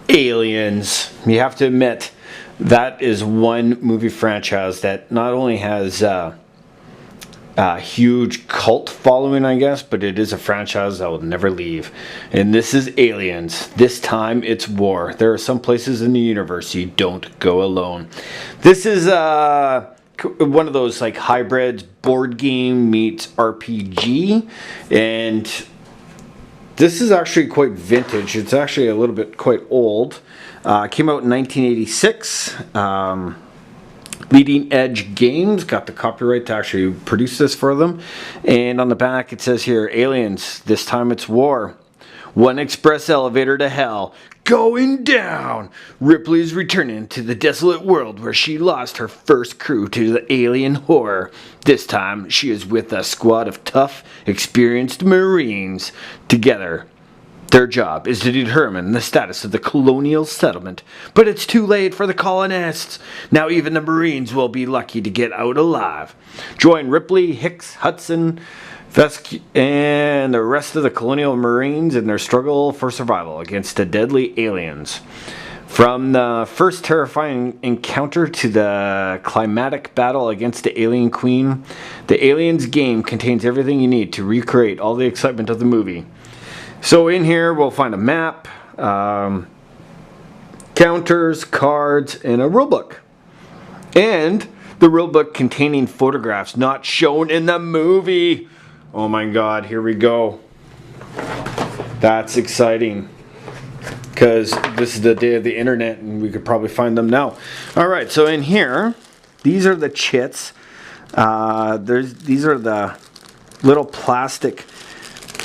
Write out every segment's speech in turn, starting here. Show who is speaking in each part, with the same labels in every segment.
Speaker 1: Aliens. You have to admit, that is one movie franchise that not only has a huge cult following, I guess, but it is a franchise that will never leave. And this is Aliens. This time it's war. There are some places in the universe you don't go alone. This is one of those like hybrids, board game meets RPG, and this is actually quite vintage. It's actually a little bit quite old. Came out in 1986. Leading Edge Games got the copyright to actually produce this for them. And on the back it says here, Aliens, this time it's war. One express elevator to hell. Going down! Ripley is returning to the desolate world where she lost her first crew to the alien horror. This time, she is with a squad of tough, experienced Marines. Together, their job is to determine the status of the colonial settlement. But it's too late for the colonists. Now even the Marines will be lucky to get out alive. Join Ripley, Hicks, Hudson, Vesk, and the rest of the colonial Marines in their struggle for survival against the deadly aliens. From the first terrifying encounter to the climatic battle against the alien queen, the Aliens game contains everything you need to recreate all the excitement of the movie. So in here we'll find a map, counters, cards, and a rulebook. And the rulebook containing photographs not shown in the movie. Oh my god, here we go. That's exciting. Because this is the day of the internet and we could probably find them now. Alright, so in here, these are the chits. These are the little plastic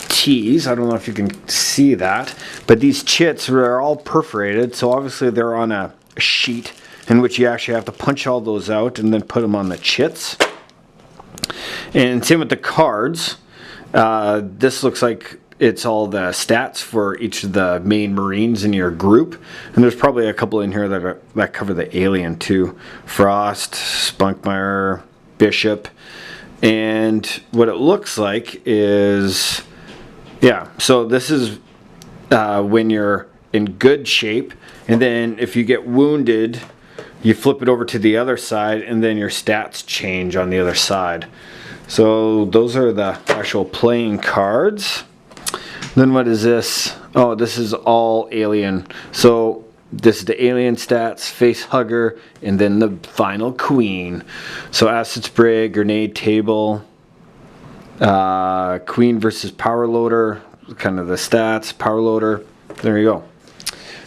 Speaker 1: tees. I don't know if you can see that. But these chits are all perforated. So obviously they're on a sheet in which you actually have to punch all those out and then put them on the chits. And same with the cards. This looks like it's all the stats for each of the main Marines in your group. And there's probably a couple in here that cover the alien too. Frost, Spunkmeyer, Bishop. And what it looks like is, yeah, so this is when you're in good shape. And then if you get wounded, you flip it over to the other side and then your stats change on the other side. So those are the actual playing cards. Then what is this? Oh, this is all alien. So this is the alien stats, face hugger, and then the final queen. So acid spray, grenade table, queen versus powerloader, kind of the stats, powerloader. There you go.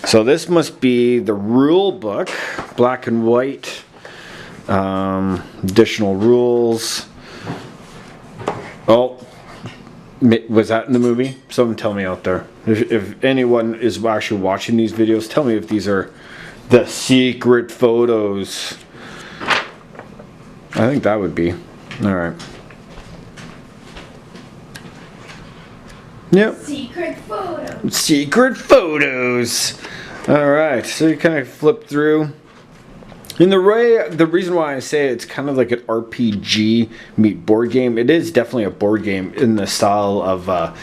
Speaker 1: So this must be the rule book, black and white, additional rules. Oh, was that in the movie? Someone tell me out there. If anyone is actually watching these videos, tell me if these are the secret photos. I think that would be. Alright. Yep.
Speaker 2: Secret photos.
Speaker 1: Secret photos. Alright, so you kind of flip through. And the reason why I say it's kind of like an RPG meet board game, it is definitely a board game in the style of like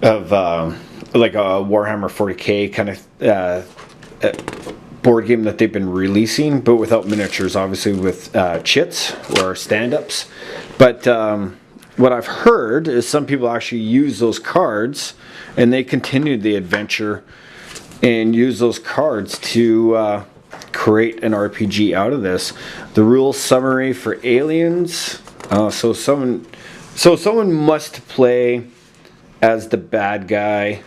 Speaker 1: a Warhammer 40k kind of board game that they've been releasing, but without miniatures, obviously with chits or stand-ups. But what I've heard is some people actually use those cards and they continue the adventure and use those cards to create an RPG out of this. The rules summary for Aliens. So someone must play as the bad guy,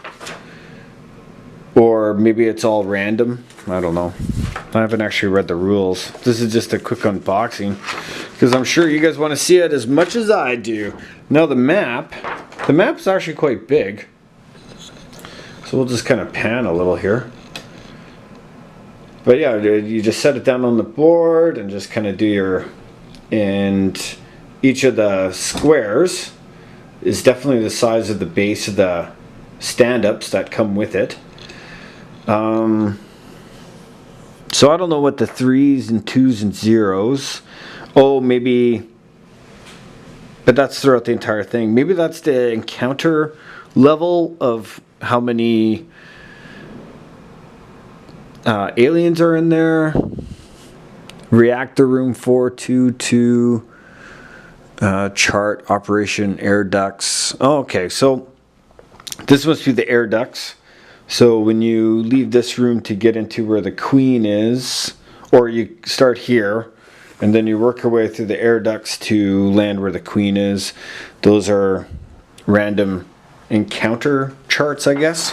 Speaker 1: or maybe it's all random. I don't know. I haven't actually read the rules. This is just a quick unboxing because I'm sure you guys want to see it as much as I do. Now the map's actually quite big. So we'll just kind of pan a little here. But yeah, you just set it down on the board and just kind of do your, and each of the squares is definitely the size of the base of the stand-ups that come with it. So I don't know what the 3s and 2s and 0s. Oh, maybe, but that's throughout the entire thing. Maybe that's the encounter level of how many Aliens are in there. Reactor Room 422. Chart Operation Air Ducts. Oh, okay, so this must be the air ducts. So when you leave this room to get into where the Queen is, or you start here, and then you work your way through the air ducts to land where the Queen is. Those are random encounter charts, I guess.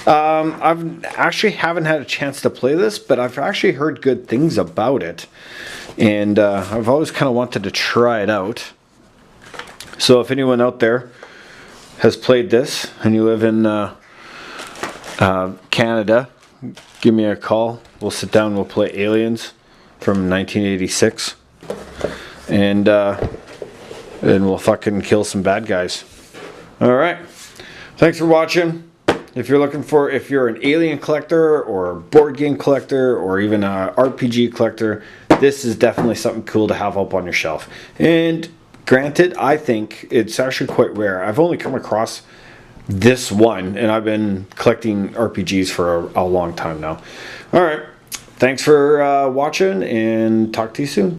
Speaker 1: I've actually haven't had a chance to play this, but I've actually heard good things about it. And I've always kind of wanted to try it out. So if anyone out there has played this and you live in Canada, give me a call. We'll sit down, we'll play Aliens from 1986. And we'll fucking kill some bad guys. Alright. Thanks for watching. If you're an alien collector or a board game collector or even an RPG collector, this is definitely something cool to have up on your shelf. And granted, I think it's actually quite rare. I've only come across this one, and I've been collecting RPGs for a long time now. Alright, thanks for watching, and talk to you soon.